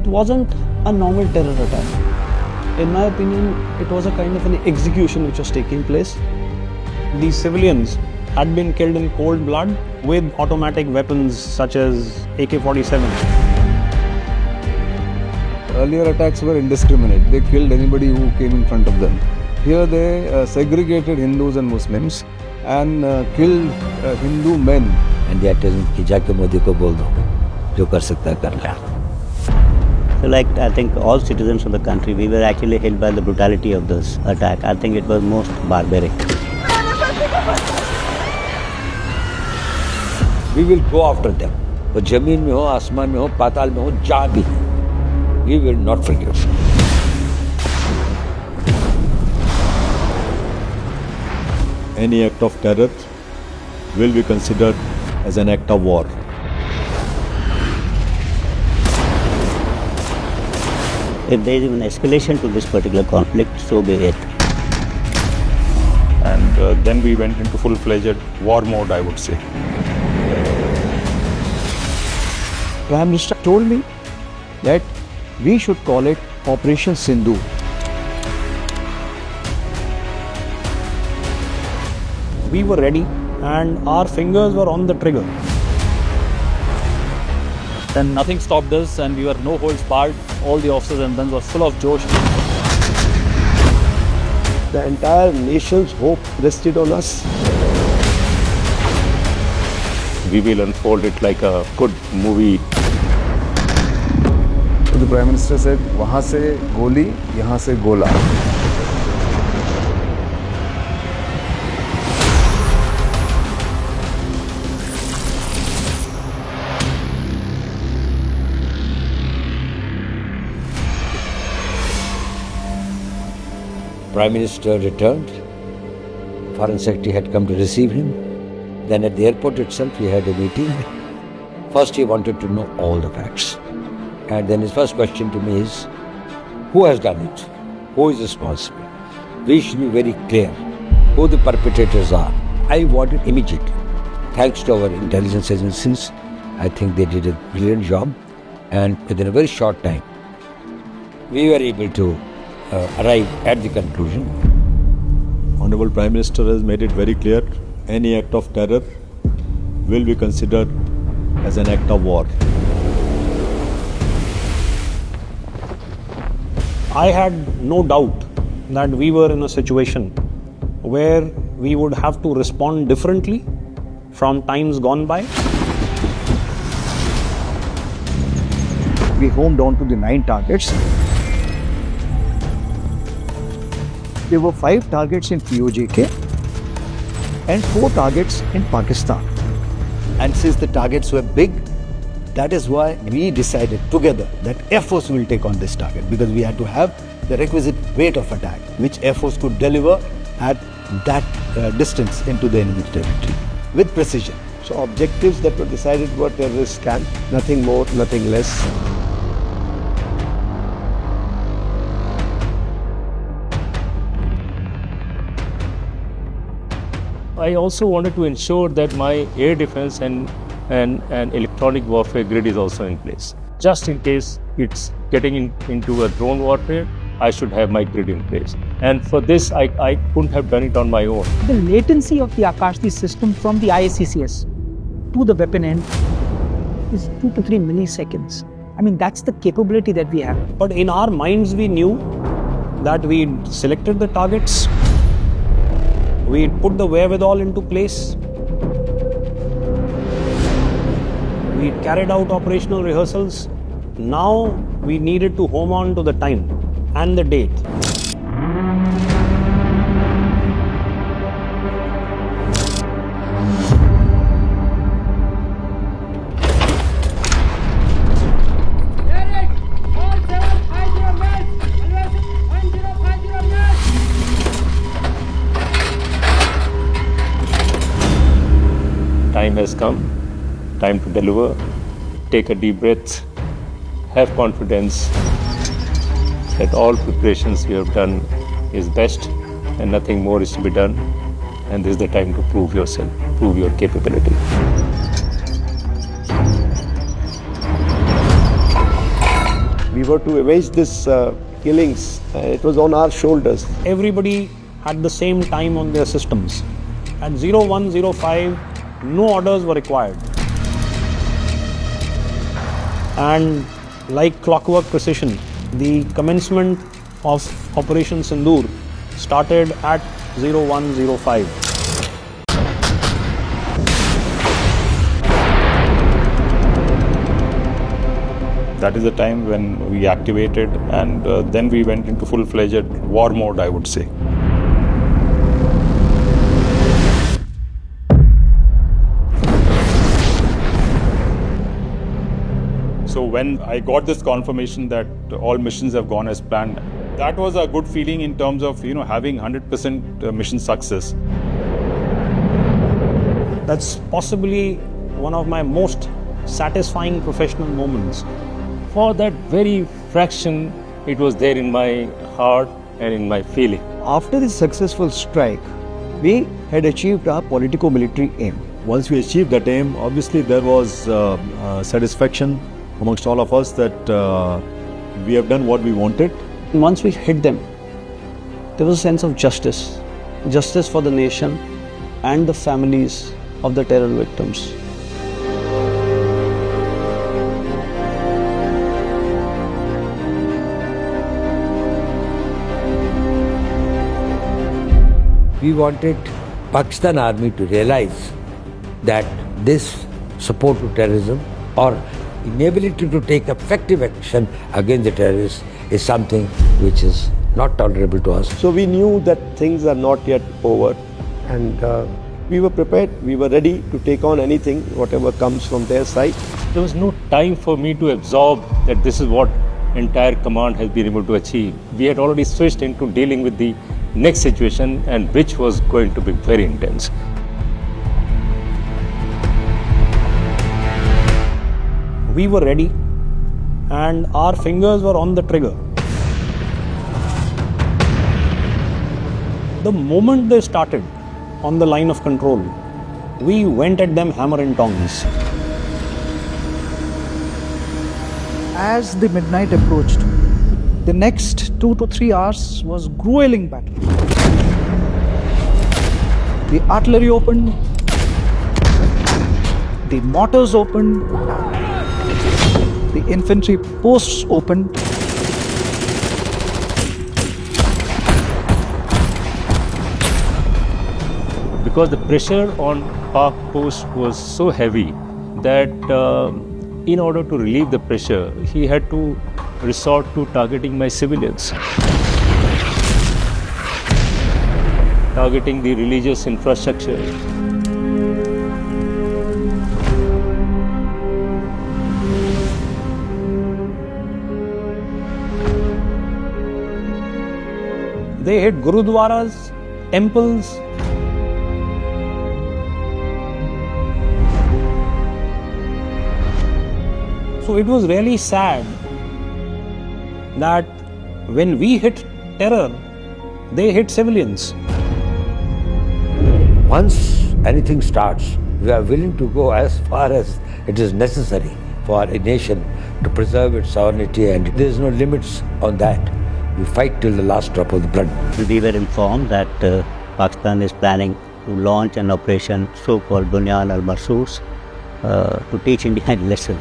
wasn't a normal terror attack. In my opinion, it was a kind of an execution which was taking place. These civilians had been killed in cold blood with automatic weapons such as AK-47. Earlier attacks were indiscriminate. They killed anybody who came in front of them. Here they segregated Hindus and Muslims and killed Hindu men. India tells me कि जाके मोदी को बोल दो जो कर सकता है कर ले. So I think all citizens of the country, we were actually hit by the brutality of this attack. I think it was most barbaric. We will go after them. वो जमीन में हो, आसमान में हो, पाताल में हो, जहाँ भी. We will not forgive. Any act of terror will be considered as an act of war. If there is even escalation to this particular conflict, so be it. And then we went into full-fledged war mode, I would say. Prime Minister told me that we should call it Operation Sindoor. We were ready and our fingers were on the trigger. Then nothing stopped us and we were no holds barred. All the officers and guns were full of josh. The entire nation's hope rested on us. We will unfold it like a good movie. So the Prime Minister said, वहाँ से गोली, यहाँ से गोला. Prime Minister returned. Foreign Secretary had come to receive him. Then at the airport itself, he had a meeting. First, he wanted to know all the facts. And then his first question to me is, who has done it? Who is responsible? We should be very clear who the perpetrators are. I want it immediately. Thanks to our intelligence agencies, I think they did a brilliant job. And within a very short time, we were able to arrive at the conclusion. Honorable Prime Minister has made it very clear, any act of terror will be considered as an act of war. I had no doubt that we were in a situation where we would have to respond differently from times gone by. We homed on to the 9 targets. There were 5 targets in PoK and 4 targets in Pakistan. And since the targets were big, that is why we decided together that Air Force will take on this target, because we had to have the requisite weight of attack, which Air Force could deliver at that distance into the enemy territory with precision. So objectives that were decided were terrorist camp, nothing more, nothing less. I also wanted to ensure that my air defense and electronic warfare grid is also in place. Just in case it's getting into a drone warfare, I should have my grid in place. And for this, I couldn't have done it on my own. The latency of the Akashti system from the ISCCS to the weapon end is 2 to 3 milliseconds. I mean, that's the capability that we have. But in our minds, we knew that we'd selected the targets, we'd put the wherewithal into place, we carried out operational rehearsals. Now we needed to home on to the time and the date. Time has come, time to deliver. Take a deep breath, have confidence that all preparations you have done is best and nothing more is to be done. And this is the time to prove yourself, prove your capability. We were to avenge this killings, it was on our shoulders. Everybody had the same time on their systems. At 0105, no orders were required. And like clockwork precision, the commencement of Operation Sindoor started at 0105. That is the time when we activated, and then we went into full-fledged war mode, I would say. So when I got this confirmation that all missions have gone as planned, that was a good feeling in terms of, having 100% mission success. That's possibly one of my most satisfying professional moments. For that very fraction, it was there in my heart and in my feeling. After this successful strike, we had achieved our politico-military aim. Once we achieved that aim, obviously there was satisfaction amongst all of us that we have done what we wanted. Once we hit them, there was a sense of justice. Justice for the nation and the families of the terror victims. We wanted Pakistan Army to realize that this support to terrorism or inability to take effective action against the terrorists is something which is not tolerable to us. So we knew that things are not yet over, and we were prepared, we were ready to take on anything, whatever comes from their side. There was no time for me to absorb that this is what entire command has been able to achieve. We had already switched into dealing with the next situation, and which was going to be very intense. We were ready and our fingers were on the trigger. The moment they started on the line of control, we went at them hammer and tongs. As the midnight approached, the next 2 to 3 hours was grueling battle. The artillery opened, the mortars opened, the infantry posts opened. Because the pressure on PoK post was so heavy that in order to relieve the pressure, he had to resort to targeting my civilians, targeting the religious infrastructure. They hit gurudwaras, temples. So it was really sad that when we hit terror, they hit civilians. Once anything starts, we are willing to go as far as it is necessary for a nation to preserve its sovereignty, and there is no limits on that. We fight till the last drop of the blood. We were informed that Pakistan is planning to launch an operation so-called Bunyan al-Marsus to teach India a lesson.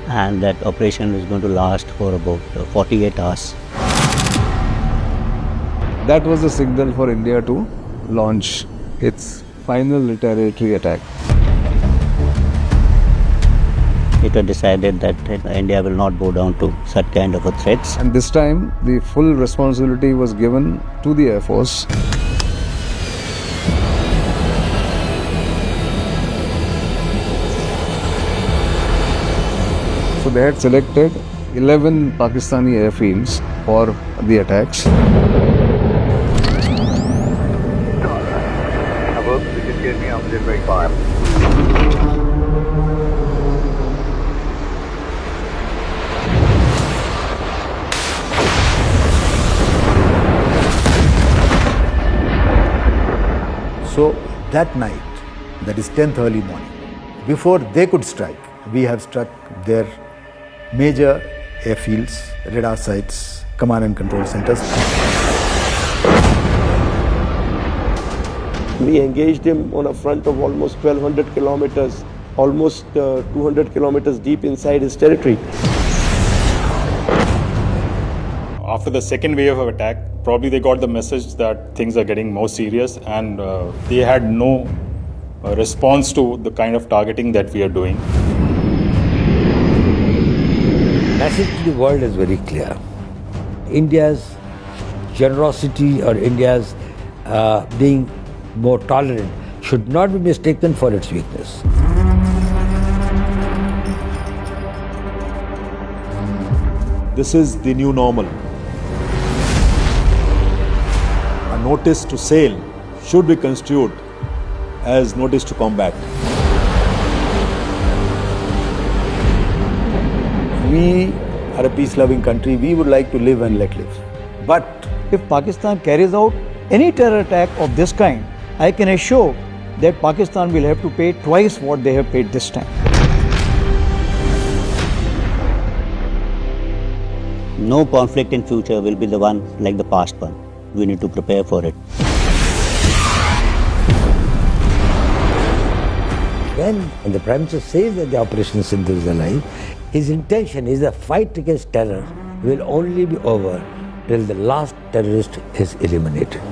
And that operation is going to last for about 48 hours. That was the signal for India to launch its final retaliatory attack. It was decided that India will not bow down to such kind of a threats. And this time, the full responsibility was given to the Air Force. So they had selected 11 Pakistani airfields for the attacks. So that night, that is 10th early morning, before they could strike, we have struck their major airfields, radar sites, command and control centers. We engaged him on a front of almost 1200 kilometers, almost 200 kilometers deep inside his territory. After the second wave of attack, probably they got the message that things are getting more serious, and they had no response to the kind of targeting that we are doing. Message to the world is very clear. India's generosity or India's being more tolerant should not be mistaken for its weakness. This is the new normal. A notice to sail should be construed as notice to combat. We are a peace-loving country. We would like to live and let live. But if Pakistan carries out any terror attack of this kind, I can assure that Pakistan will have to pay twice what they have paid this time. No conflict in future will be the one like the past one. We need to prepare for it. When the Prime Minister says that the Operation Sindoor is alive, his intention is the fight against terror will only be over till the last terrorist is eliminated.